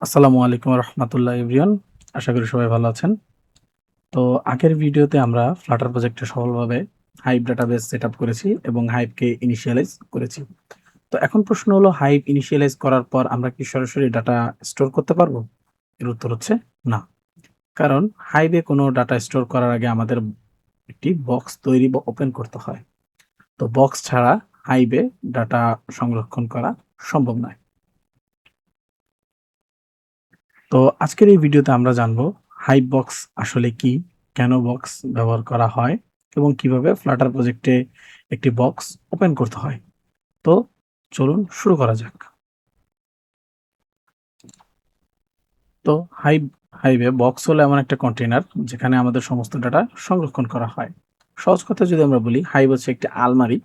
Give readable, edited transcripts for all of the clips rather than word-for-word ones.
আসসালামু আলাইকুম রহমতুল্লাহ এভরিওয়ান। আশা করি সবাই ভালো আছেন। তো আগের ভিডিওতে আমরা ফ্লাটার প্রজেক্টে সফলভাবে হাইভ ডাটাবেস সেট আপ করেছি এবং হাইভকে ইনিশিয়ালাইজ করেছি। তো এখন প্রশ্ন হলো, হাইভ ইনিশিয়ালাইজ করার পর আমরা কি সরাসরি ডাটা স্টোর করতে পারবো? এর উত্তর হচ্ছে না। কারণ হাইভে কোনো ডাটা স্টোর করার আগে আমাদের একটি বক্স তৈরি বা ওপেন করতে হয়। তো বক্স ছাড়া হাইভে ডাটা সংরক্ষণ করা সম্ভব নয়। তো আজকের এই ভিডিওতে আমরা জানবো হাইভ বক্স আসলে কি, কেন বক্স ব্যবহার করা হয় এবং কিভাবে ফ্লাটার প্রজেক্টে একটি বক্স ওপেন করতে হয়। তো চলুন শুরু করা যাক। তো হাইভে বক্স হলো এমন একটা কন্টেইনার যেখানে আমাদের সমস্ত ডাটা সংরক্ষণ করা হয়। সহজ কথা যদি আমরা বলি, হাইভ হচ্ছে একটি আলমারি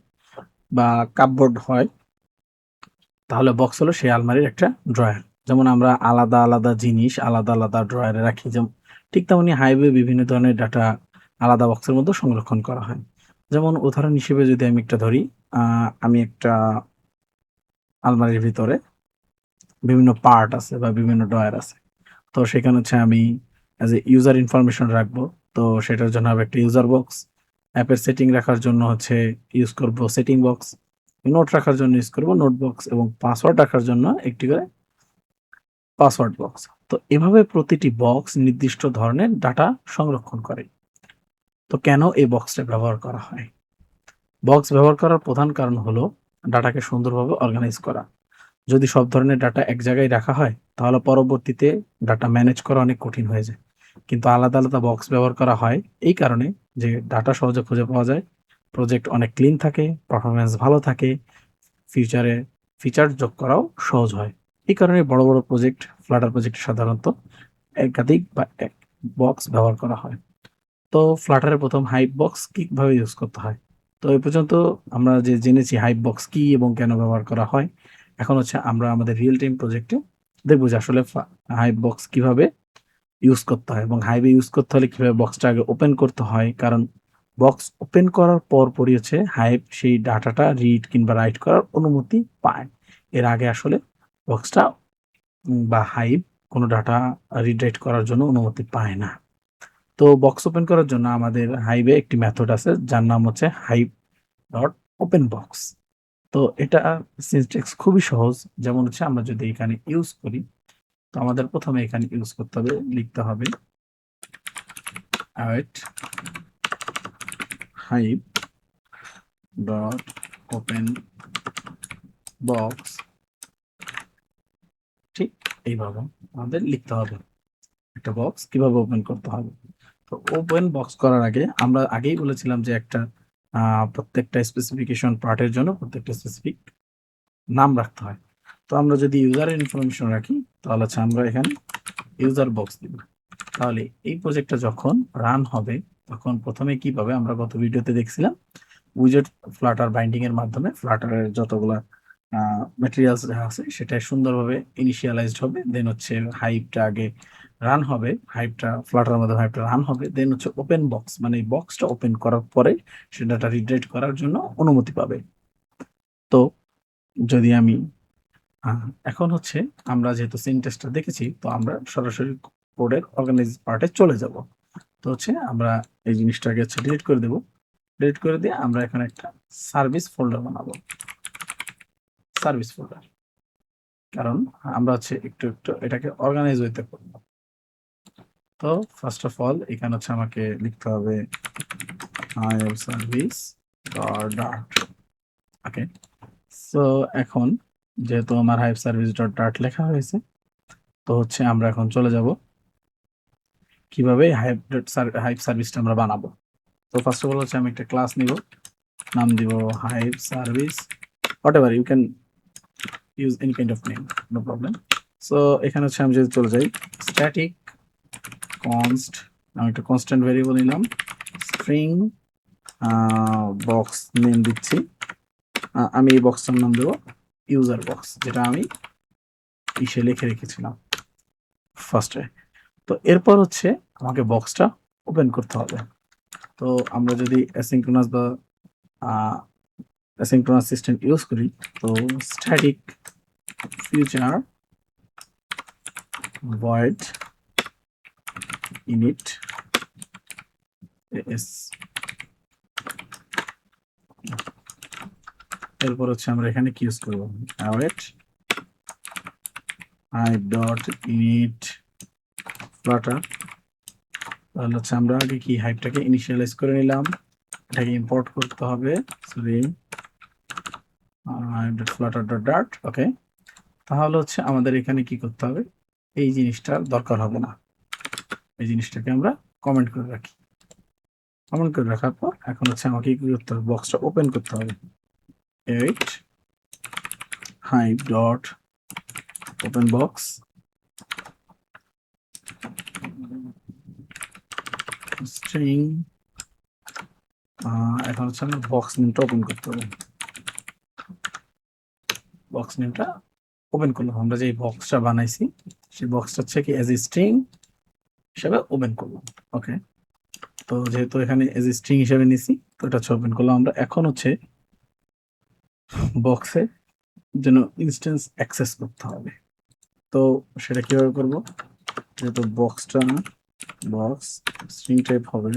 বা কাপবোর্ড হয়, তাহলে বক্স হলো সেই আলমারির একটা ড্রয়ার। যেমন আমরা আলাদা আলাদা জিনিস আলাদা আলাদা ড্রয়ারে রাখি, যেমন ঠিক তেমনি হাইভে বিভিন্ন ধরনের ডাটা আলাদা বক্সের মধ্যে সংরক্ষণ করা হয়। যেমন উদাহরণ হিসেবে যদি আমি একটা ধরি, আমি একটা আলমারির ভিতরে বিভিন্ন পার্ট আছে বা বিভিন্ন ড্রয়ার আছে। তো সেখানে হচ্ছে আমি অ্যাজ এ ইউজার ইনফরমেশন রাখবো। তো সেটার জন্য হবে একটা ইউজার বক্স। অ্যাপের সেটিং রাখার জন্য হচ্ছে ইউজ করব সেটিং বক্স। নোট রাখার জন্য ইউজ করব নোট বক্স, এবং পাসওয়ার্ড রাখার জন্য একটি করে পাসওয়ার্ড বক্স। তো এভাবে প্রতিটি বক্স নির্দিষ্ট ধরনের ডাটা সংরক্ষণ করে। তো কেন এই বক্সটা ব্যবহার করা হয়? বক্স ব্যবহার করার প্রধান কারণ হলো ডাটাকে সুন্দরভাবে অর্গানাইজ করা। যদি সব ধরনের ডাটা এক জায়গায় রাখা হয় তাহলে পরবর্তীতে ডাটা ম্যানেজ করা অনেক কঠিন হয়ে যায়। কিন্তু আলাদা আলাদা বক্স ব্যবহার করা হয় এই কারণে যে ডাটা সহজে খুঁজে পাওয়া যায়, প্রজেক্ট অনেক ক্লিন থাকে, পারফরমেন্স ভালো থাকে, ফিউচারে ফিচার যোগ করাও সহজ হয়। এই কারণে বড় বড় প্রজেক্ট, ফ্লাটার প্রজেক্ট সাধারণত একাধিক বা এক বক্স ব্যবহার করা হয়। তো ফ্লাটারের প্রথম হাইভ বক্স কিভাবে ইউজ করতে হয়। তো এই পর্যন্ত আমরা যে জেনেছি হাইভ বক্স কি এবং কেন ব্যবহার করা হয়, এখন হচ্ছে আমরা আমাদের রিয়েল টাইম প্রজেক্টে দেখবো যে আসলে হাইভ বক্স কিভাবে ইউজ করতে হয় এবং হাইভে ইউজ করতে হলে কিভাবে বক্সটা আগে ওপেন করতে হয়। কারণ বক্স ওপেন করার পরই হচ্ছে হাইভ সেই ডাটাটা রিড কিংবা রাইট করার অনুমতি পায়। এর আগে আসলে বক্সটা বা হাইভ কোনো ডাটা রিড রাইট করার জন্য অনুমতি পায় না। তো বক্স ওপেন করার জন্য আমাদের হাইভে একটি মেথড আছে যার নাম হচ্ছে হাইভ ডট ওপেন বক্স। তো এটা সিনট্যাক্স খুবই সহজ। যেমন হচ্ছে আমরা যদি এখানে ইউজ করি, তো আমাদের প্রথমে এখানে ইউজ করতে হবে, লিখতে হবে await hive dot open box. ঠিক এইভাবে আমাদের লিখতে হবে একটা বক্স কিভাবে ওপেন করতে হবে। তো ওপেন বক্স করার আগে আমরা আগেই বলেছিলাম যে একটা প্রত্যেকটা স্পেসিফিকেশন পার্টের জন্য প্রত্যেকটা স্পেসিফিক নাম রাখতে হয়। তো আমরা যদি ইউজারের ইনফরমেশন রাখি তাহলে হচ্ছে আমরা এখানে ইউজার বক্স দিব। তাহলে এই প্রজেক্টটা যখন রান হবে তখন প্রথমে কি পাবে, আমরা গত ভিডিওতে দেখছিলাম উইজেট ফ্লাটার বাইন্ডিং এর মাধ্যমে ফ্লাটারের যতগুলা ম্যাটেরিয়ালস আছে সেটা সুন্দরভাবে ইনিশিয়ালাইজড হবে। দেন হচ্ছে হাইভটা আগে রান হবে, হাইভটা ফ্লাটারের মধ্যে হাইভটা রান হবে। দেন হচ্ছে ওপেন বক্স, মানে এই বক্সটা ওপেন করার পরে সে ডাটা রিড করার জন্য অনুমতি পাবে। তো যদি আমি এখন হচ্ছে আমরা যেহেতু সিনট্যাক্সটা দেখেছি, তো আমরা সরাসরি কোডের অর্গানাইজ পার্টে চলে যাব। তো হচ্ছে আমরা এই জিনিসটাকে হচ্ছে ডিলিট করে দেব। ডিলিট করে দিয়ে আমরা এখানে একটা সার্ভিস ফোল্ডার বানাবো, সার্ভিস ফোল্ডার। কারণ আমরা হচ্ছে একটু একটু এটাকে অর্গানাইজ হইতে করব। তো ফার্স্ট অফ অল এখানে হচ্ছে আমাকে লিখতে হবে হাইভ সার্ভিস ডট। ওকে, সো এখন যেহেতু আমার হাইভ সার্ভিস ডট ডাট লেখা হয়েছে, তো হচ্ছে আমরা এখন চলে যাব কিভাবে হাইভ সার্ভিসটা আমরা বানাবো। তো ফার্স্ট অফ অল হচ্ছে আমি একটা ক্লাস নিব, নাম দিব Hive service, whatever you can use any kind of name, no problem. So এখানে হচ্ছে আমি যদি চলে যাই স্ট্যাটিক কনস্ট, আমি একটা কনস্ট্যান্ট ভেরিয়েবল নিলাম, স্ট্রিং বক্স নেম দিচ্ছি। আমি এই বক্সটার নাম দেবো ইউজার বক্স, যেটা আমি ইসে লিখে রেখেছিলাম ফার্স্টে। তো এরপর হচ্ছে আমাকে বক্সটা ওপেন করতে হবে। তো আমরা যদি অ্যাসিঙ্ক্রোনাস বা অ্যাসিঙ্ক্রোনাস সিস্টেম ইউজ করি, তো static future void init s, এরপর হচ্ছে আমরা এখানে কি ইউজ করব, await hive dot init flutter। তাহলে হচ্ছে আমরা আগে কি হাইভটাকে ইনিশিয়ালাইজ করে নিলাম, এটাকে ইম্পোর্ট করতে হবে, সরি hive.flutter.dart। ওকে, তাহলে হচ্ছে আমাদের এখানে কি করতে হবে, এই জিনিসটার দরকার হবে না, এই জিনিসটাকে আমরা কমেন্ট করে রাখি। কমেন্ট করে রাখার পর এখন হচ্ছে আমাকে কি করতে হবে, বক্সটা ওপেন করতে হবে, await hive dot open box string। এখন হচ্ছে আমরা বক্স নেমটা ওপেন করতে হবে, বক্স নেমটা ওপেন করলাম, আমরা যে বক্সটা বানাইছি সেই বক্সটা হচ্ছে কি এজ এ স্ট্রিং হিসেবে ওপেন করলাম। ওকে, তো যেহেতু এখানে এজ এ স্ট্রিং হিসেবে নিছি তো এটা হচ্ছে ওপেন করলাম আমরা। এখন হচ্ছে বক্সে যেন ইনস্ট্যান্স অ্যাক্সেস করতে হবে, তো সেটা কিভাবে করব, যেহেতু বক্সটা বক্স স্ট্রিং টাইপ হবে,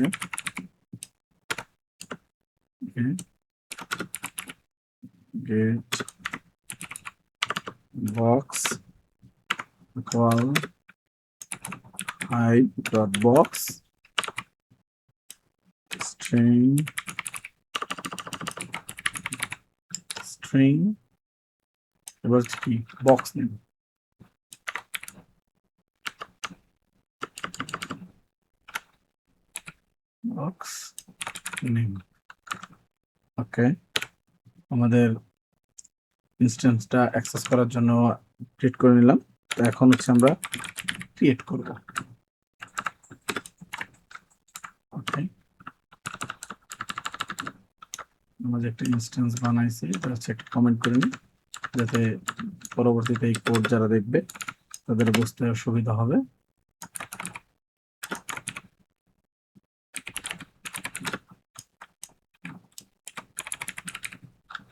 get box equal hive dot box string এবার কি box name, box name. Okay, আমাদের ইনস্ট্যান্সটা অ্যাক্সেস করার জন্য ক্রিয়েট করে নিলাম। তো এখন হচ্ছে আমরা ক্রিয়েট করব। ওকে, আমরা যে একটা ইনস্ট্যান্স বানাইছি এটা হচ্ছে একটা কমেন্ট করে নিই, যাতে পরবর্তীতে এই কোড যারা দেখবে তাদের বুঝতে সুবিধা হবে।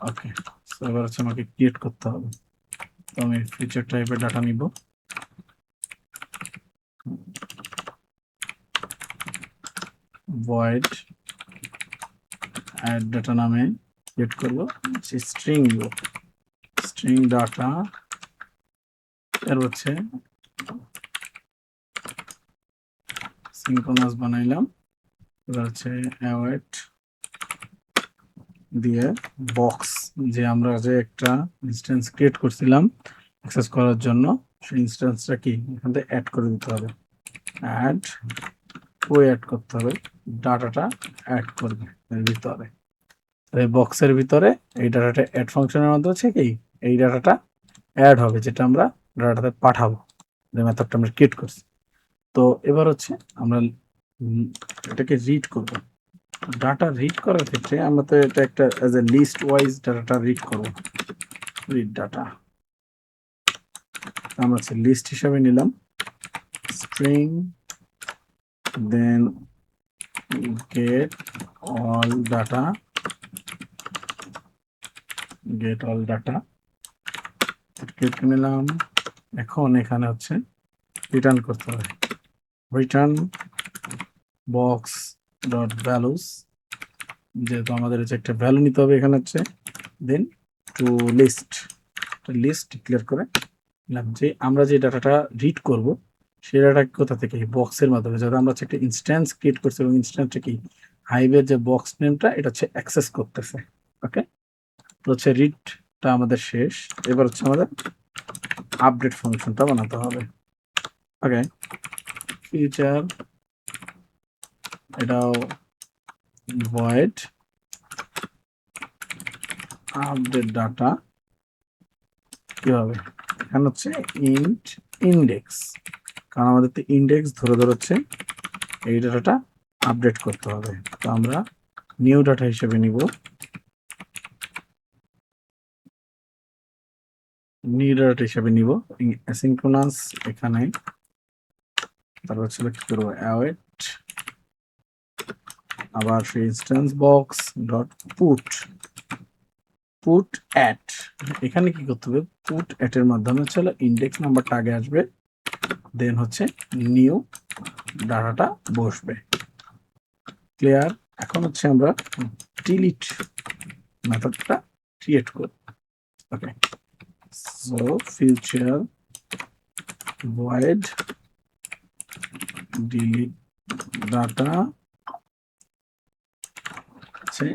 ওকে, এবার হচ্ছে আমাকে ক্রিয়েট করতে হবে, তো আমি ফিচার টাইপের ডাটা নিব, void add data নামে ক্রিয়েট করব, স্ট্রিং দিব, স্ট্রিং ডাটা, এর হচ্ছে সিনক্রোনাস বানাইলাম, এবার হচ্ছে await দিয়ে বক্স, যে আমরা যে একটা ইনস্ট্যান্স ক্রিয়েট করছিলাম অ্যাক্সেস করার জন্য সেই ইনস্ট্যান্সটা কি এখান থেকে অ্যাড করে দিতে হবে, অ্যাড অ্যাড করতে হবে, ডাটাটা অ্যাড করবে এর ভিতরে, এই বক্সের ভিতরে এই ডাটাটা অ্যাড ফাংশনের মধ্যে হচ্ছে কি এই ডাটাটা অ্যাড হবে, যেটা আমরা ডাটাতে পাঠাবো, যে মেথডটা আমরা ক্রিয়েট করছি। তো এবার হচ্ছে আমরা এটাকে রিড করব, ডাটা রিড করার ক্ষেত্রে আমরা তো এটা একটা অ্যাজ এ লিস্ট ওয়াইজ ডাটাটা রিড করব, রিড ডাটা আমরা হচ্ছে লিস্ট হিসাবে নিলাম, স্ট্রিং দেন get all data ক্রিয়েট নিলাম। এখন এখানে হচ্ছে রিটার্ন করতে হবে, রিটার্ন বক্স ডট ভ্যালুস, যেহেতু আমাদের হচ্ছে একটা ভ্যালু নিতে হবে এখানে হচ্ছে, দেন টু লিস্ট, লিস্ট ক্লিয়ার করে নিলাম যে আমরা যে ডাটাটা রিড করব সেই ডাটা কোথা থেকে, বক্সের মাধ্যমে, যাতে আমরা হচ্ছে একটা ইনস্ট্যান্স ক্রিয়েট করছি এবং ইনস্ট্যান্সটা কি হাইভের যে বক্স নেমটা এটা হচ্ছে অ্যাক্সেস করতেছে। ওকে, তো হচ্ছে রিডটা আমাদের শেষ, এবার হচ্ছে আমাদের আপডেট ফাংশনটা বানাতে হবে। ওকে, ফিচার এটাও void আপডেট ডাটা, কি হবে এখানে হচ্ছে ইন্ট ইন্ডেক্স, কারণ আমাদের তো ইন্ডেক্স ধরে ধরে হচ্ছে এই ডাটাটা আপডেট করতে হবে, তো আমরা নিউ ডাটা হিসেবে নিব, নিউ ডাটা হিসেবে নিব অ্যাসিনক্রোনাস, এখানে তারপর হচ্ছে কি করবো await, আবার সেই instance box dot put at, এখানে কি করতে হবে পুট অ্যাট এর মাধ্যমে হচ্ছে ইন্ডেক্স নাম্বারটা আগে আসবে, দেন হচ্ছে নিউ ডাটাটা বসবে। ক্লিয়ার? এখন হচ্ছে আমরা ডিলিট মেথডটা ক্রিয়েট করব। Okay, so future void delete data আছে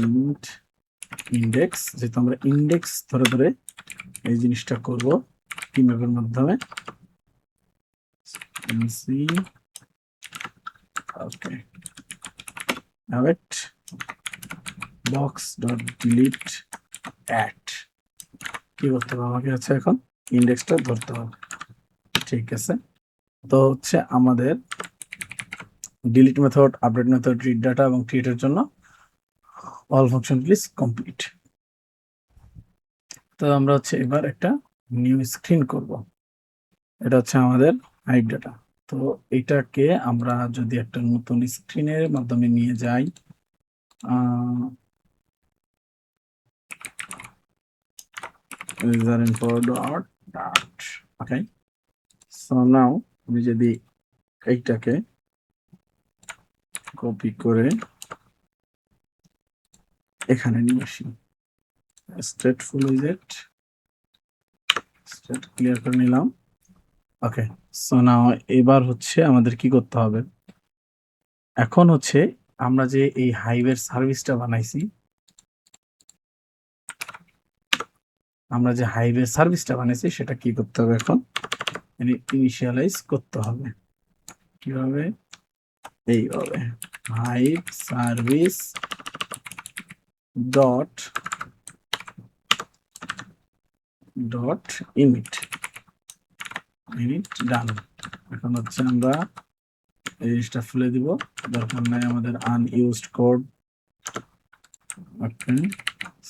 int index, যেহেতু আমরা ইন্ডেক্স ধরে ধরে এই জিনিসটা করব কি ম্যাপের মাধ্যমে ওকে await box dot delete at কি করতে হবে আমাকে হচ্ছে এখন ইন্ডেক্সটা ধরতে হবে। ঠিক আছে, তো হচ্ছে আমাদের delete method, update method, read data এবং ক্রিয়েটের জন্য অল ফাংশন প্লিজ কমপ্লিট। তো আমরা হচ্ছে এবার একটা নিউ স্ক্রিন করব। এটা হচ্ছে আমাদের হাইভ ডাটা। তো এটাকে আমরা যদি একটা নতুন স্ক্রিনের মাধ্যমে নিয়ে যাই, user info dot dot okay, so now আমি যদি এইটাকে কপি করে এখানে নিয়ে আসি, stateful widget স্টেট ক্লিয়ার করে নিলাম। ওকে, সো নাও এবার হচ্ছে আমাদের কি করতে হবে, এখন হচ্ছে আমরা যে এই হাইভের সার্ভিসটা বানাইছি, সেটা কি করতে হবে, এখন ইনিশিয়ালাইজ করতে হবে। কিভাবে? এইভাবে hive service dot dot init done. এখন হচ্ছে আমরা এই জিনিসটা ফেলে দিব, দরকার নাই আমাদের আনইউজড কোড। ওকে,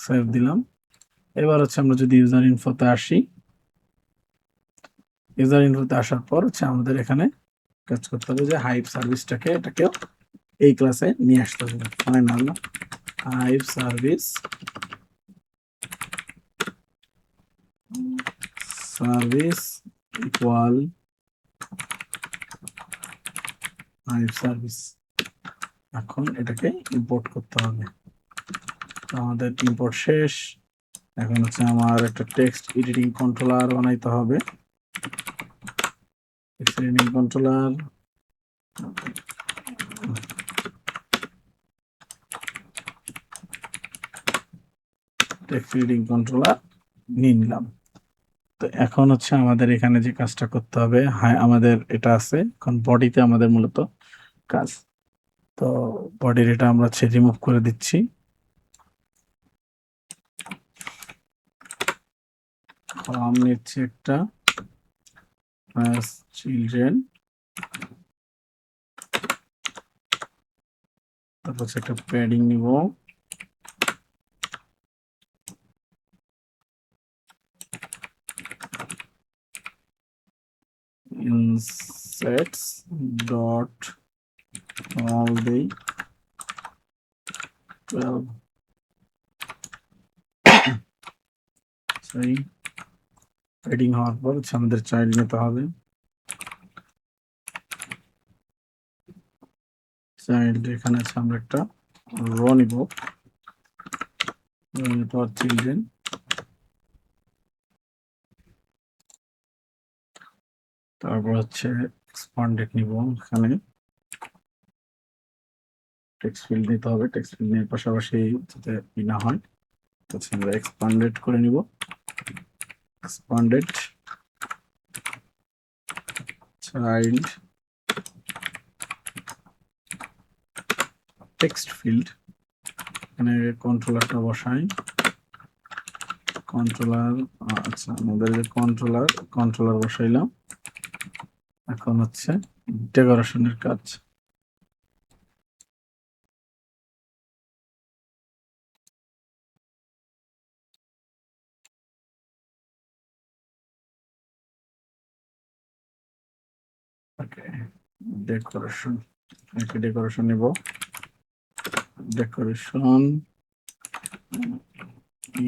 সেভ দিলাম। এবার হচ্ছে আমরা যদি ইউজার ইনফোতে আসি, ইউজার ইনফোতে আসার পর হচ্ছে আমাদের এখানে কাজ করতে হবে যে হাইভ সার্ভিসটাকে এটাকেও এই ক্লাসে নিয়ে আসতে হবে। Final hive service equal hive service. এখন এটাকে ইম্পোর্ট করতে হবে। আমাদের ইম্পোর্ট শেষ। এখন হচ্ছে আমার একটা টেক্সট এডিটিং কন্ট্রোলার বানাইতে হবে। টেক্সট এডিটিং কন্ট্রোলার নিয়ে নিলাম। তো এখন হচ্ছে আমাদের এখানে যে কাজটা করতে হবে, হ্যাঁ আমাদের এটা আছে, এখন বডিতে আমাদের মূলত কাজ। তো বডির এটা আমরা রিমুভ করে দিচ্ছি। ফর্ম নিচ্ছি একটা চিলড্রেন, তারপর একটা প্যাডিং নিব, insets dot all the 12 sorry padding হওয়ার পর হচ্ছে আমাদের চাইল্ড নিতে হবে। চাইল্ড এখানে আছে, আমরা একটা রো নিব, চিলড্রেন, তারপর হচ্ছে এক্সপান্ডেড নিব, এখানে টেক্সট ফিল্ড নিতে হবে, টেক্সট ফিল্ড এর পাশাপাশি যাতে ই না হয়, হচ্ছে আমরা এক্সপান্ডেড করে নিব, এক্সপান্ডেড চাইল্ড টেক্সট ফিল্ড, এখানে কন্ট্রোলারটা বসাই, কন্ট্রোলার, আচ্ছা আমাদের যে কন্ট্রোলার বসাইলাম। এখন হচ্ছে ডেকোরেশনের কাজ। ওকে, ডেকোরেশন, ডেকোরেশন নিব, ডেকোরেশন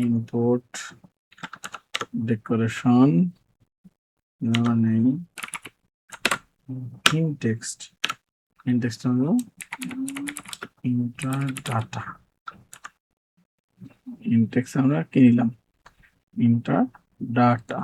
ইম্পোর্ট ডেকোরেশন নেই, ইনটেক্সট ইনটেক্সট হলো ইন্টার ডাটা। ইনটেক্স আমরা কি নিলাম? Enter data.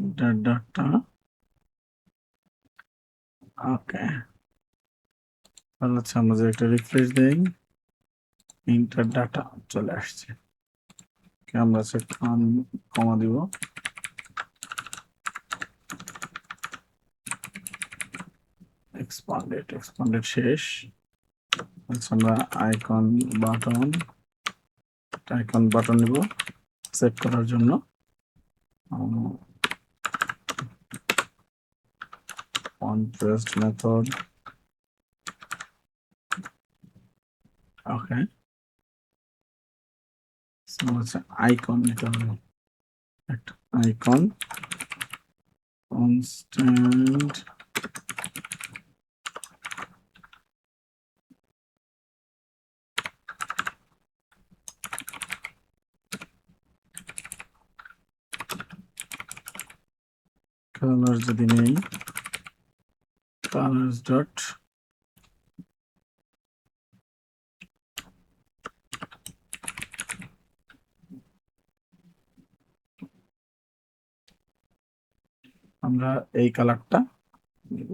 Enter data. Okay, তাহলে হচ্ছে আমরা যে একটা রিফ্রেশ দেই, ইন্টার ডাটা চলে আসছে। আমরা হচ্ছে কমা দিব, এক্সপান্ডেড শেষ। আচ্ছা, আমরা আইকন বাটন নিব সেট করার জন্য। onPressed method. ওকে, আচ্ছা আইকন নিতে হবে, একটা আইকন কনস্ট্যান্ট কালার যদি নেই, কালার্স ডট আমরা এই কালারটা দিব।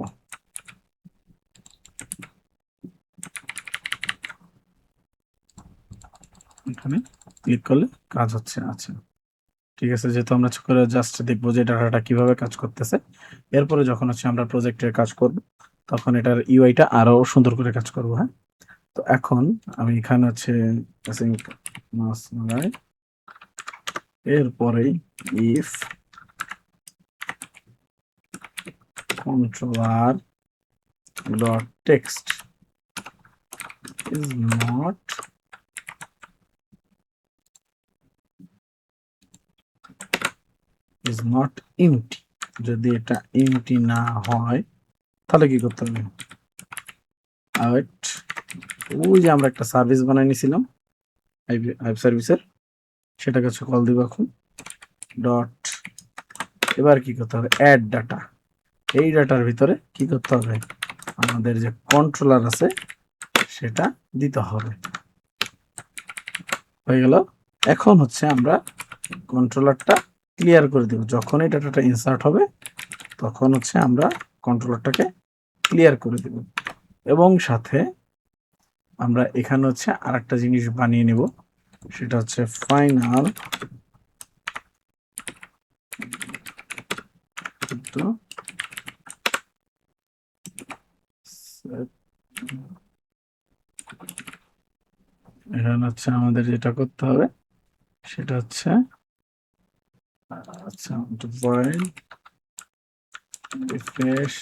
এখানে ক্লিক করলে কাজ হচ্ছে। আচ্ছা ঠিক আছে, যেহেতু আমরা করে জাস্ট দেখবো যে ডাটাটা কিভাবে কাজ করতেছে, এরপরে যখন হচ্ছে আমরা প্রজেক্টের কাজ করব তখন এটার ইউআইটা আরো সুন্দর করে কাজ করব। হ্যাঁ, তো এখন আমি এখানে হচ্ছে এরপরেই if controller dot text is not empty, যদি এটা empty না হয় তাহলে কি করতে হবে? ওই যে আমরা একটা সার্ভিস বানাই নিয়েছিলাম হাইভ সার্ভিসের, সেটাকে হচ্ছে কল দিব এখন ডট। এবার কি করতে হবে? Add data. এই ডাটার ভিতরে কি করতে হবে? আমাদের যে কন্ট্রোলার আছে সেটা দিতে হবে। হয়ে গেল। এখন হচ্ছে আমরা কন্ট্রোলারটা ক্লিয়ার করে দেব। যখন এই ডাটাটা ইনসার্ট হবে তখন হচ্ছে আমরা কন্ট্রোলারটাকে ক্লিয়ার করে দেব, এবং সাথে আমরা এখানে হচ্ছে আরেকটা জিনিস বানিয়ে নেব, সেটা হচ্ছে ফাইনাল এখানে হচ্ছে আমাদের যেটা করতে হবে সেটা হচ্ছে আচ্ছা ভয়েড রিফ্রেশ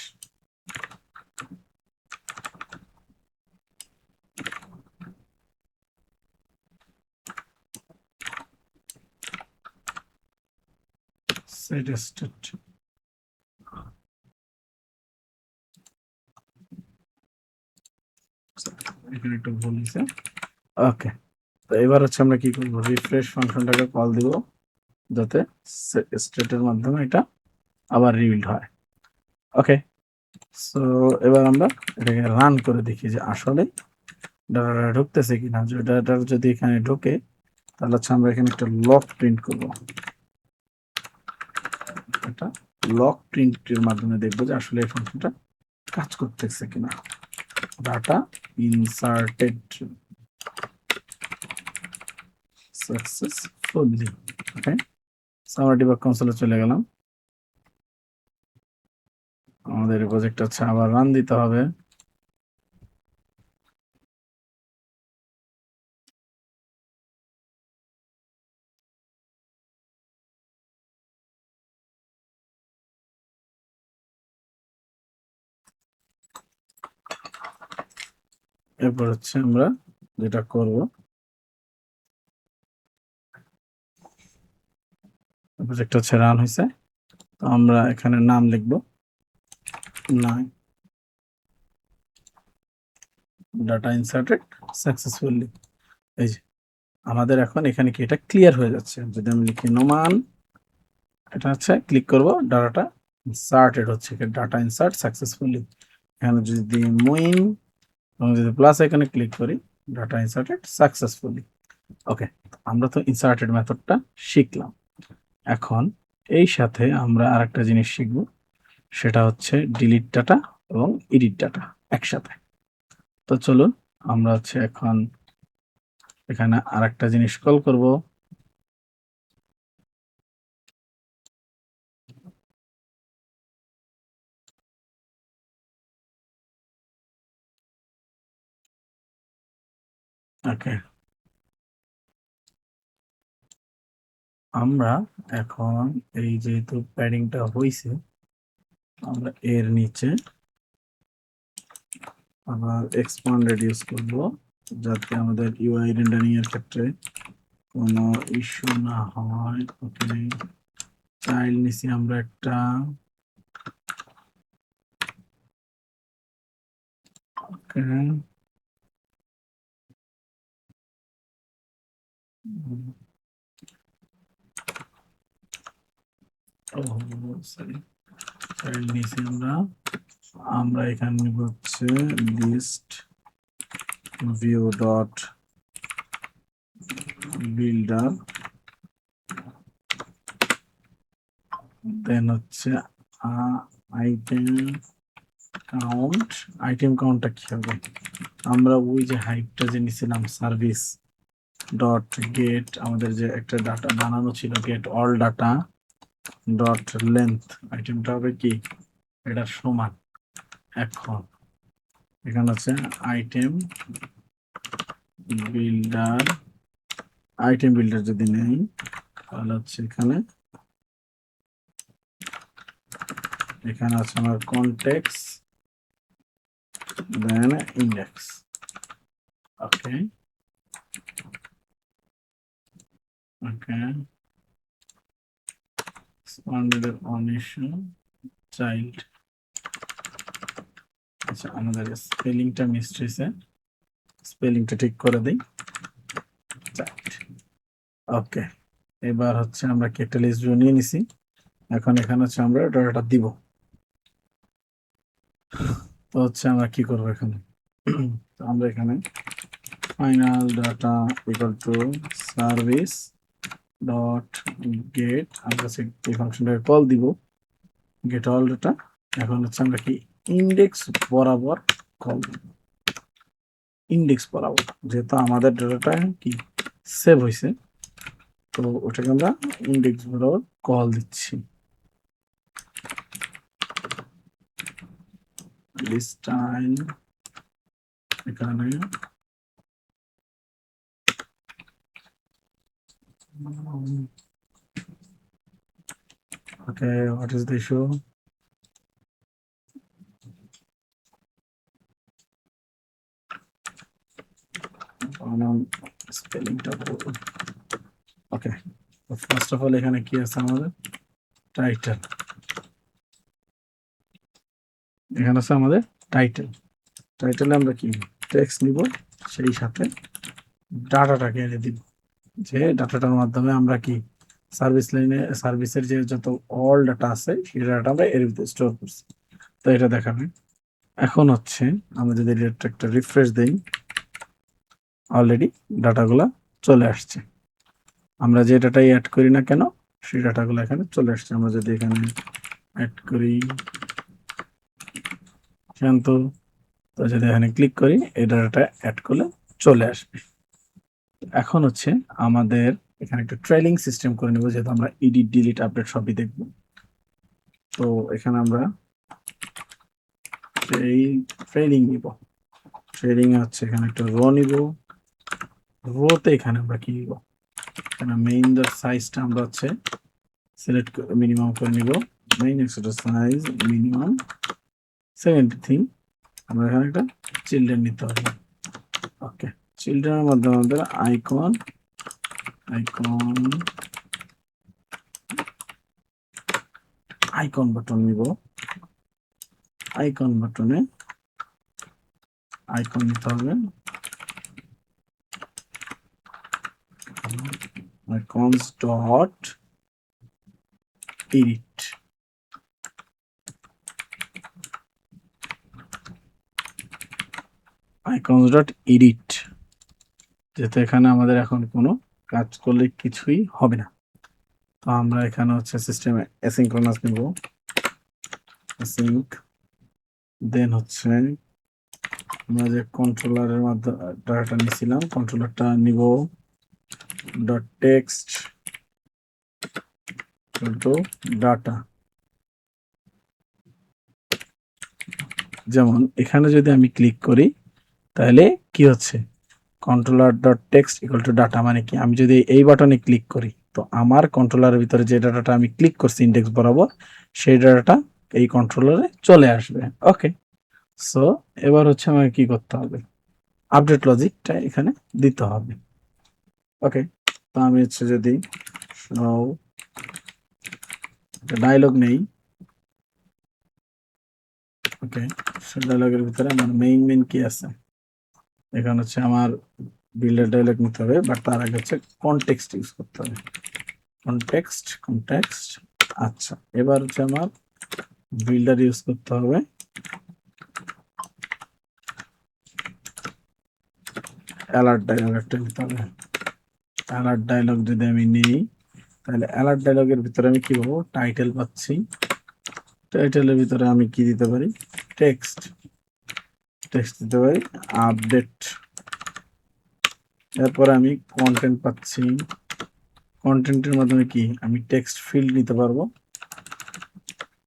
সেট স্টেট। এখানে একটু ভুল হয়েছে। ওকে, তো এবার হচ্ছে আমরা কি করব? রিফ্রেশ ফাংশনটাকে কল দিব যাতে স্টেটের মাধ্যমে এটা আবার রিবিল্ড হয়। ওকে, সো এবার আমরা এটাকে রান করে দেখি যে আসলে ডাটাটা ঢুকতেছে কিনা। ডাটা যদি এখানে ঢোকে তাহলে হচ্ছে আমরা এখানে একটা লক প্রিন্ট করব। এটা লক প্রিন্টের মাধ্যমে দেখবো যে আসলে এই ফাংশনটা কাজ করতেছে কিনা। Data inserted successfully. ওকে, আমরা ডিবাগ কনসোলে চলে গেলাম। আমাদের প্রজেক্ট হচ্ছে আবার রান দিতে হবে। এরপর হচ্ছে আমরা যেটা করব প্রজেক্ট হচ্ছে রান হয়েছে। তো আমরা এখানে নাম লিখব, নাই ডাটা ইনসার্টেড সাকসেসফুলি। এই যে আমাদের এখন এখানে কি এটা ক্লিয়ার হয়ে যাচ্ছে। যদি আমি লিখি নোমান, এটা হচ্ছে ক্লিক করব, ডাটাটা ইনসার্টেড হচ্ছে, ডাটা ইনসার্ট সাকসেসফুলি। এখানে যদি মুইন এবং যদি প্লাস এখানে ক্লিক করি, ডাটা ইনসার্টেড সাকসেসফুলি। ওকে, আমরা তো ইনসার্টেড মেথডটা শিখলাম। এখন এই সাথে আমরা আরেকটা জিনিস শিখব, সেটা হচ্ছে ডিলিট ডাটা এবং এডিট ডাটা একসাথে। তো চলুন আমরা হচ্ছে এখন এখানে আরেকটা জিনিস কল করব, ওকে। আমরা এখন এই যেহেতু প্যাডিংটা হয়েছে, আমরা এর নিচে আবার এক্সপান্ডেড ইউজ করব, যাতে আমাদের ইউআই রেন্ডারিং এর ক্ষেত্রে কোনো ইস্যু না হয়। ওকে, চাইল্ড নিছি আমরা একটা, ওকে, সরি, চাইল্ড নিছি আমরা এখানে নিব হচ্ছে লিস্ট ভিউ ডট বিল্ডার, দেন হচ্ছে আইটেম কাউন্ট। আইটেম কাউন্টটা কি হবে, আমরা ওই যে হাইপটা যে নিছিলাম সার্ভিস ডট গেট, আমাদের যে একটা ডাটা বানানো ছিল gate all data dot length, আইটেমটা হবে কি এটার সমান। এখন এখানে আছে আইটেম বিল্ডার, আইটেম বিল্ডার যদি নেই তাহলে হচ্ছে এখানে আছে আমার context then index. Okay, okay, expanded on issue child. আচ্ছা, আমাদের স্পেলিংটা মিস হয়েছে, স্পেলিংটা ঠিক করে দিই। ওকে, এবার হচ্ছে আমরা কি একটা লিস্ট ভিউ নিয়ে নিছি। এখন এখানে হচ্ছে আমরা ডাটাটা দিব। তো হচ্ছে আমরা কি করব এখানে, তো আমরা এখানে final data equal to service dot gate, আমরা এই ফাংশনটাকে কল দিব গেট অল ডাটা। এখন হচ্ছে আমরা কি ইন্ডেক্স বরাবর কল দিব, ইন্ডেক্স বরাবর, যেহেতু আমাদের ডাটাটা কি সেভ হয়েছে, তো ওটাকে আমরা ইন্ডেক্স বরাবর কল দিচ্ছি। স্টাইল এখানে okay, what is the issue? স্পেলিংটা ওকে। ফার্স্ট অফ অল এখানে কি আছে আমাদের টাইটেল, এখানে আছে আমাদের টাইটেল। টাইটেলে আমরা কি টেক্সট নিব, সেই সাথে ডাটাটাকে এনে দিব, যে ডাটাটার মাধ্যমে আমরা কি সার্ভিস লাইনে সার্ভিসের যে যত অল ডাটা আছে সেই ডাটা আমরা এর ভিতরে স্টোর করছি। তো এটা দেখাবে। এখন হচ্ছে আমরা যদি একটা রিফ্রেশ দেই, অলরেডি ডাটাগুলা চলে আসছে। আমরা যে ডাটাই অ্যাড করি না কেন সেই ডাটাগুলো এখানে চলে আসছে। আমরা যদি এখানে অ্যাড করি শান্ত, তো যদি এখানে ক্লিক করি এই ডাটাটা অ্যাড করলে চলে আসবে। এখন হচ্ছে আমাদের এখানে একটা ট্রেলিং সিস্টেম করে নেব, যেহেতু আমরা এডিট ডিলিট আপডেট সবই দেখব। তো এখানে আমরা ট্রেলিং নিব, ট্রেলিং হচ্ছে এখানে একটা রো নিব, রোতে এখানে আমরা কি নিব, এখানে মেইন এর সাইজটা আমরা হচ্ছে সিলেক্ট মিনিমাম করে নিব, main extra size minimum. Second thing, আমরা এখানে একটা চিলড্রেন নিতে হবে। ওকে, চিলড্রেনের মধ্যে আমাদের আইকন আইকন বাটন নিব, আইকন বাটনে আইকন নিতে হবে, icons dot edit, icons dot edit, যেহেতু এখানে আমাদের এখন কোনো কাজ করলে কিছুই হবে না। তো আমরা এখানে হচ্ছে সিস্টেমে অ্যাসিনক্রোনাস নিব, অ্যাসিনক, দেন হচ্ছে আমরা যে কন্ট্রোলারের মাধ্যমে ডাটাটা নিয়েছিলাম, কন্ট্রোলারটা নিব ডট টেক্সট ডাটা। যেমন এখানে যদি আমি ক্লিক করি তাহলে কি হচ্ছে, controller dot text equal to data, মানে কি আমি যদি এই বাটনে ক্লিক করি তো আমার কন্ট্রোলারের ভিতরে যে ডাটাটা আমি ক্লিক করছি ইন্ডেক্স বরাবর সেই ডাটাটা এই কন্ট্রোলারে চলে আসবে। ওকে, সো এবার হচ্ছে আমাকে কি করতে হবে, আপডেট লজিকটা এখানে দিতে হবে। ওকে, তো আমি হচ্ছে যদি ডায়লগ নেই, ওকে, সে ডায়লগের ভিতরে আমার মেইন কি আছে, এখানে হচ্ছে আমার বিল্ডার ডায়লগ নিতে হবে, বাট তার আগে হচ্ছে কনটেক্সট ইউজ করতে হবে, কনটেক্সট। আচ্ছা, এবার হচ্ছে আমার বিল্ডার ইউজ করতে হবে, অ্যালার্ট ডায়লগ একটা নিতে হবে। অ্যালার্ট ডায়লগ যদি আমি নিই তাহলে অ্যালার্ট ডায়লগের ভিতরে আমি কি পাবো, টাইটেল পাচ্ছি, টাইটেলের ভিতরে আমি কি দিতে পারি, টেক্সট দিতে পারি, আপডেট। এরপর আমি কন্টেন্ট পাচ্ছি, কন্টেন্টের মাধ্যমে কি আমি টেক্সট ফিল্ড নিতে পারবো,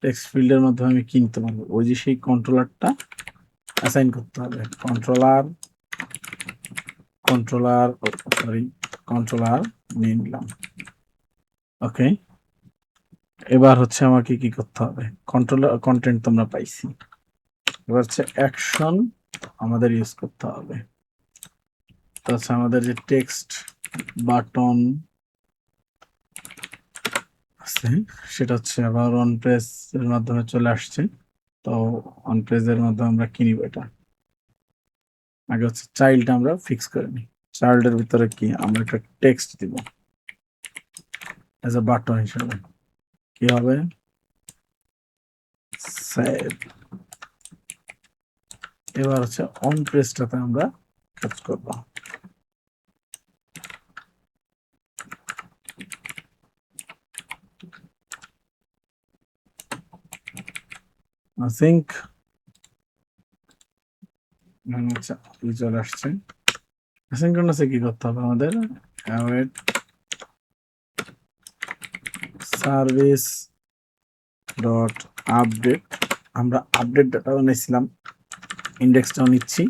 টেক্সট ফিল্ডের মাধ্যমে আমি কি নিতে পারবো, ওই যে সেই কন্ট্রোলারটা অ্যাসাইন করতে হবে, কন্ট্রোলার নিয়ে নিলাম। ওকে, এবার হচ্ছে আমাকে কি করতে হবে, কন্টেন্ট তোমরা পাইছি, এবার হচ্ছে অ্যাকশন আমাদের ইউজ করতে হবে। তাছাড়া আমাদের যে টেক্সট বাটন আছে সেটা হচ্ছে আবার অন প্রেস এর মাধ্যমে চলে আসছে। তো অন প্রেস এর মাধ্যমে আমরা কি নিব, এটা আগে হচ্ছে চাইল্ডটা আমরা ফিক্স করে নিই, চাইল্ডের ভিতরে কি আমরা একটা টেক্সট দিব এজ এ বাটন হিসেবে, কি হবে, সেভ। এবার হচ্ছে অন প্রেসটাতে আমরা কাজ করব, সিঙ্ক হচ্ছে চলে আসছে। অ্যাসিনক্রোনাসে কি করতে হবে আমাদের, অ্যাওয়েট সার্ভিস ডট আপডেট, আমরা আপডেট ডাটাও নিয়েছিলাম, ইন্ডেক্সটাও নিচ্ছি।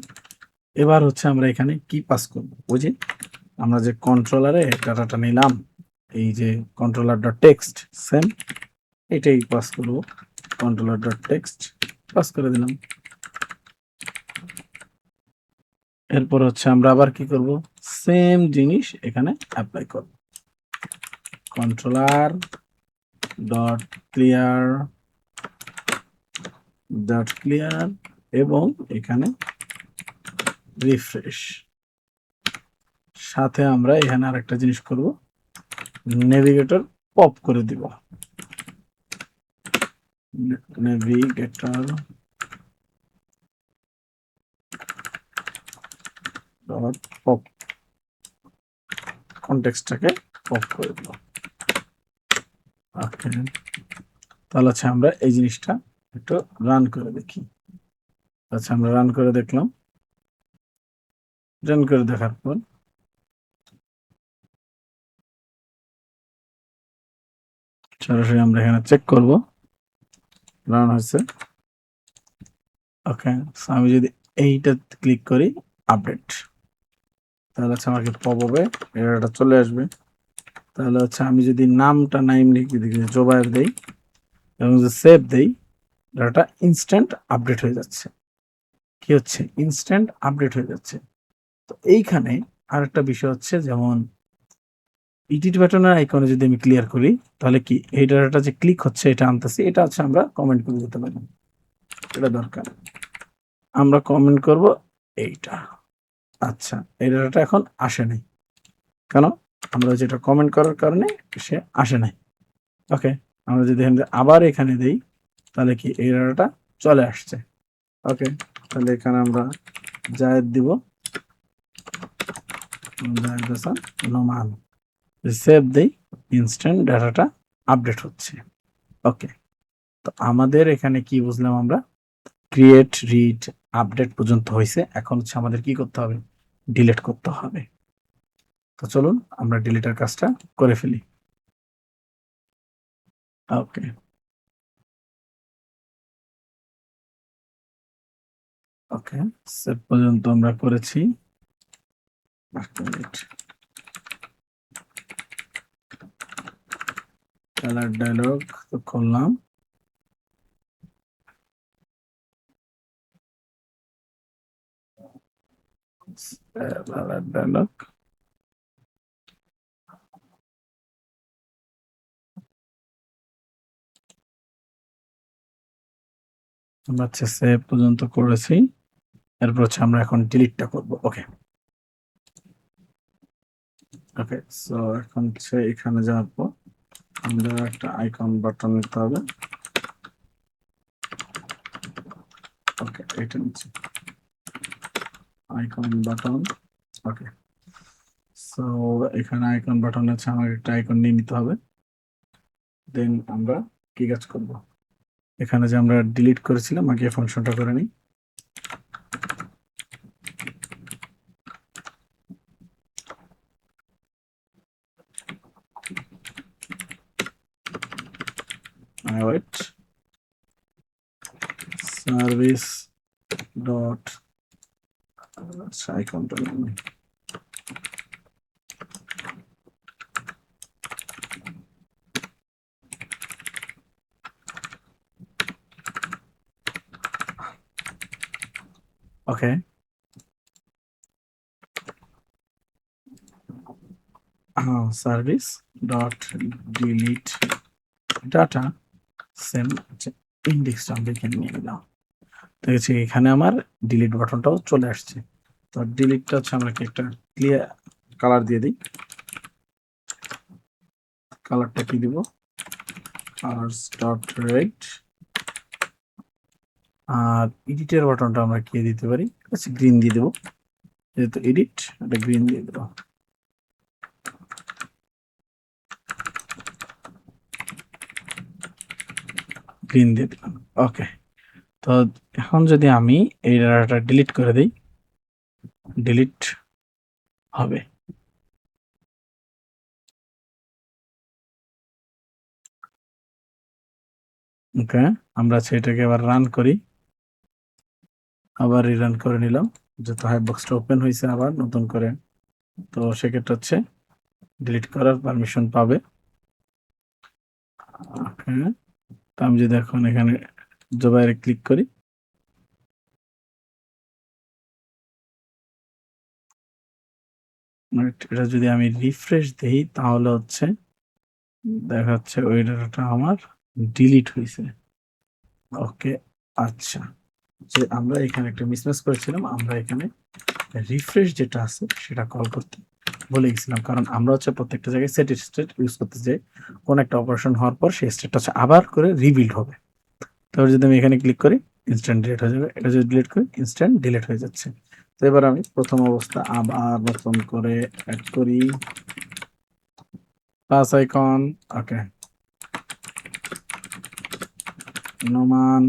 এবার হচ্ছে আমরা এখানে কি পাস করব, ওই যে আমরা যে কন্ট্রোলারে ডাটাটা নিলাম, এই যে কন্ট্রোলার ডট টেক্সট, সেম এটাই পাস করব, কন্ট্রোলার ডট টেক্সট পাস করে দিলাম। এরপর হচ্ছে আমরা আবার কি করব, সেম জিনিস এখানে অ্যাপ্লাই করব, কন্ট্রোলার ডট ক্লিয়ার এবং এখানে রিফ্রেশ। সাথে আমরা এখানে আরেকটা জিনিস করব, নেভিগেটর পপ করে দিব, নেভিগেটর ডট পপ, কনটেক্সটটাকে পপ করে দিব। ওকে, তাহলে হচ্ছে আমরা এই জিনিসটা একটু রান করে দেখি। আচ্ছা, আমরা রান করে দেখলাম, রান করে দেখার পর সরাসরি আমরা এখানে চেক করব রান হয়েছে। ওকে, আমি যদি এইটা ক্লিক করি আপডেট, তাহলে হচ্ছে আমাকে পপ হবে, এররটা চলে আসবে। তাহলে হচ্ছে আমি যদি নামটা নাইম লিখে দিই জোবায়ের দেই এবং যদি সেভ দেই, ডাটা ইনস্ট্যান্ট আপডেট হয়ে যাচ্ছে। কি হচ্ছে, ইনস্ট্যান্ট আপডেট হয়ে যাচ্ছে। তো এইখানে আরেকটা বিষয় হচ্ছে, যেমন এডিট বাটনের আইকনে যদি আমি ক্লিয়ার করি তাহলে কি এই ডাটাটা যে ক্লিক হচ্ছে এটা আনতেছি, এটা হচ্ছে আমরা কমেন্ট করে দিতে পারি, এটা দরকার। আমরা কমেন্ট করব এইটা। আচ্ছা, এই ডাটাটা এখন আসে নাই, কেন? আমরা যেটা কমেন্ট করার কারণে সে আসে নাই। ওকে, আমরা যদি আবার এখানে দেই তাহলে কি এই ডাটাটা চলে আসছে। ওকে, তাহলে এখানে আমরা জায়েদ দিব, জায়েদ হাসান নোমান, সেভ দেই, ইনস্ট্যান্ট ডাটাটা আপডেট হচ্ছে। ওকে, তো আমাদের এখানে কি বুঝলাম আমরা? ক্রিয়েট, রিড, আপডেট পর্যন্ত হয়েছে। এখন হচ্ছে আমাদের কি করতে হবে? ডিলিট করতে হবে। তো চলুন আমরা ডিলিটের কাজটা করে ফেলি। ওকে, ওকে, সেভ পর্যন্ত আমরা করেছি। কালার ডায়লগ তো খুললাম, কালার ডায়লগ, আমরা হচ্ছে সেভ পর্যন্ত করেছি। এরপর হচ্ছে আমরা এখন ডিলিটটা করব। ওকে, ওকে, সো এখন হচ্ছে এখানে যাওয়ার পর আমাদের একটা আইকন বাটন নিতে হবে। ওকে, এটা নিচ্ছি আইকন বাটন। ওকে, সো এখানে আইকন বাটন আছে, আমাকে একটা আইকন নিয়ে নিতে হবে। দেন আমরা কি কাজ করব? এখানে যে আমরা ডিলিট করেছিলাম আগে ফাংশনটা করে নিই। ওয়েট, সার্ভিস ডট আইকনটা নিই। Okay, service dot delete data same ইন্ডেক্সটা আমরা এখানে নিয়ে নিলাম। দেখেছি এখানে আমার ডিলিট বাটনটাও চলে আসছে। তো ডিলিটটা হচ্ছে আমরা একটা ক্লিয়ার কালার দিয়ে দিই। কালারটা কি দিব? Colours dot red. আর এডিটের বাটনটা আমরা কি দিতে পারি? আচ্ছা, গ্রিন দিয়ে দেবো, যেহেতু এডিট, এটা গ্রিন দিয়ে দেবো। গ্রিন দিয়ে দিলাম। ওকে, তো এখন যদি আমি এই ডাটাটা ডিলিট করে দিই, ডিলিট হবে। ওকে, আমরা সেটাকে আবার রান করি, আবার রিরান করে নিলাম, যেহেতু হাইপ বক্সটা ওপেন হয়েছে আবার নতুন করে, তো সেক্ষেত্রে হচ্ছে ডিলিট করার পারমিশন পাবে। ওকে, তো আমি যদি এখন এখানে জবাইরে ক্লিক করি, এটা যদি আমি রিফ্রেশ দেই তাহলে হচ্ছে দেখাচ্ছে ওই ডাটাটা আমার ডিলিট হয়েছে। ওকে, আচ্ছা, যে আমরা এখানে একটা মিসম্যাচ করেছিলাম, আমরা এখানে রিফ্রেশ যেটা আছে সেটা কল করতে বলে গেছিলাম, কারণ আমরা হচ্ছে প্রত্যেকটা জায়গায় সেট স্টেট ইউজ করতে চাই। কোন একটা অপারেশন হওয়ার পর সেই স্টেটটা হচ্ছে আবার করে রিবিল্ড হবে। তারপর যদি আমি এখানে ক্লিক করি ইনস্ট্যান্ট ডিলিট হয়ে যাবে, এটা যদি ডিলিট করি ইনস্ট্যান্ট ডিলিট হয়ে যাচ্ছে। তো এবার আমি প্রথম অবস্থা আবার নতুন করে অ্যাড করি, প্লাস আইকন। ওকে, নোমান।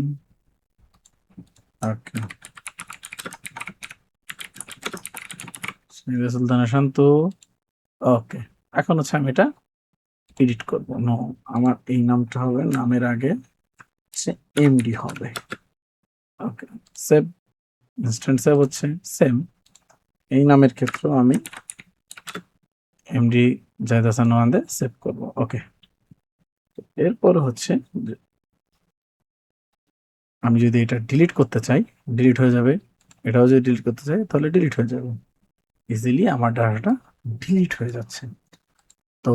ওকে, সুলতানা শান্ত। ওকে, এখন হচ্ছে আমি এটা এডিট করব। নো, আমার এই নামটা হবে, নামের আগে এমডি হবে। ওকে, সেভ, ইনস্ট্যান্ট সেভ হচ্ছে সেম। এই নামের ক্ষেত্রেও আমি এমডি জাহিদ হাসান নোমান্দে সেভ করব। ওকে, এরপর হচ্ছে আমি যদি এটা ডিলিট করতে চাই ডিলিট হয়ে যাবে, এটাও যদি ডিলিট করতে চাই তাহলে ডিলিট হয়ে যাবে। ইজিলি আমার ডাটাটা ডিলিট হয়ে যাচ্ছে। তো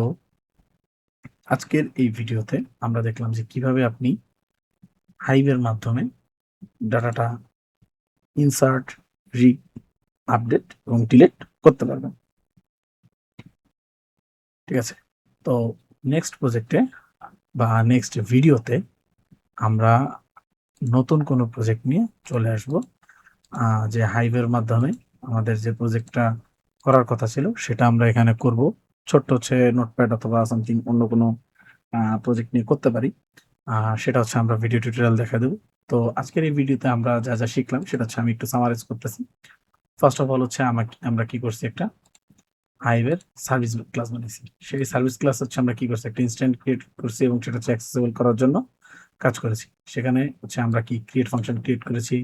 আজকের এই ভিডিওতে আমরা দেখলাম যে কিভাবে আপনি হাইভের মাধ্যমে ডাটাটা ইনসার্ট, রিড, আপডেট এবং ডিলিট করতে পারবেন। ঠিক আছে? তো নেক্সট প্রজেক্টে বা নেক্সট ভিডিওতে আমরা নতুন কোনো প্রজেক্ট নিয়ে চলে আসব, যে হাইভের মাধ্যমে আমাদের যে প্রজেক্টটা করার কথা ছিল সেটা আমরা এখানে করব। ছোট্ট হচ্ছে নোটপ্যাড অথবা সামথিং অন্য কোনো প্রজেক্ট নিয়ে করতে পারি। সেটা হচ্ছে আমরা ভিডিও টিউটোরিয়াল দেখা দেবো। তো আজকের এই ভিডিওতে আমরা যা যা শিখলাম সেটা হচ্ছে আমি একটু সামারাইজ করতেছি। ফার্স্ট অফ অল হচ্ছে আমরা কি করছি, একটা হাইভের সার্ভিস ক্লাস বানিয়েছি। সেই সার্ভিস ক্লাস হচ্ছে আমরা কি করছি, একটা ইনস্ট্যান্ট ক্রিয়েট করছি এবং সেটা হচ্ছে অ্যাক্সেসিবল করার জন্য কাজ করেছি। সেখানে হচ্ছে আমরা কি ক্রিয়েট ফাংশন ক্রিয়েট করেছি,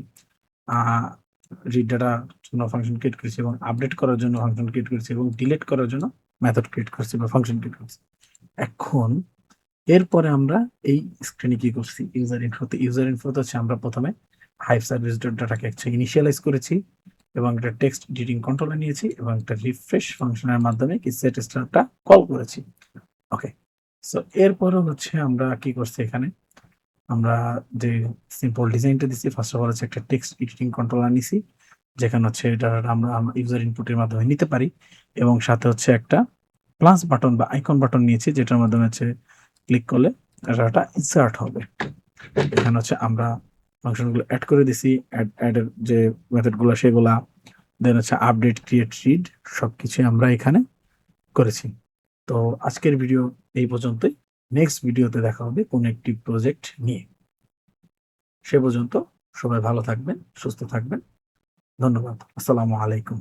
রিড ডাটা জন্য ফাংশন ক্রিয়েট করেছি এবং আপডেট করার জন্য ফাংশন ক্রিয়েট করেছি এবং ডিলিট করার জন্য মেথড ক্রিয়েট করেছি বা ফাংশন ক্রিয়েট করেছি। এখন এরপরে আমরা এই স্ক্রিনে কি করছি, ইউজার ইনফোতে হচ্ছে আমরা প্রথমে হাইভ সার্ভিস ডাটাকে ইনিশিয়ালাইজ করেছি এবং একটা টেক্সট এডিটিং কন্ট্রোলে নিয়েছি এবং একটা রিফ্রেশ ফাংশনের মাধ্যমে কি সেট স্টারটা কল করেছি। ওকে, সো এরপরে হচ্ছে আমরা কি করছি, এখানে আমরা যে সিম্পল ডিজাইনটা দিচ্ছি, ফার্স্ট অফ অল হচ্ছে একটা টেক্সট এডিটিং কন্ট্রোলার নিছি, যেখানে হচ্ছে এটা আমরা ইউজার ইনপুটের মাধ্যমে নিতে পারি এবং সাথে হচ্ছে একটা প্লাস বাটন বা আইকন বাটন নিয়েছি, যেটার মাধ্যমে হচ্ছে ক্লিক করলে ডাটাটা ইনসার্ট হবে। এখানে হচ্ছে আমরা ফাংশনগুলো অ্যাড করে দিছি, অ্যাডের যে মেথডগুলো সেগুলা, দেন হচ্ছে আপডেট, ক্রিয়েট, রিড সবকিছু আমরা এখানে করেছি। তো আজকের ভিডিও এই পর্যন্তই। নেক্সট ভিডিওতে দেখা হবে কোন একটি প্রজেক্ট নিয়ে। সে পর্যন্ত সবাই ভালো থাকবেন, সুস্থ থাকবেন। ধন্যবাদ। আসসালামু আলাইকুম।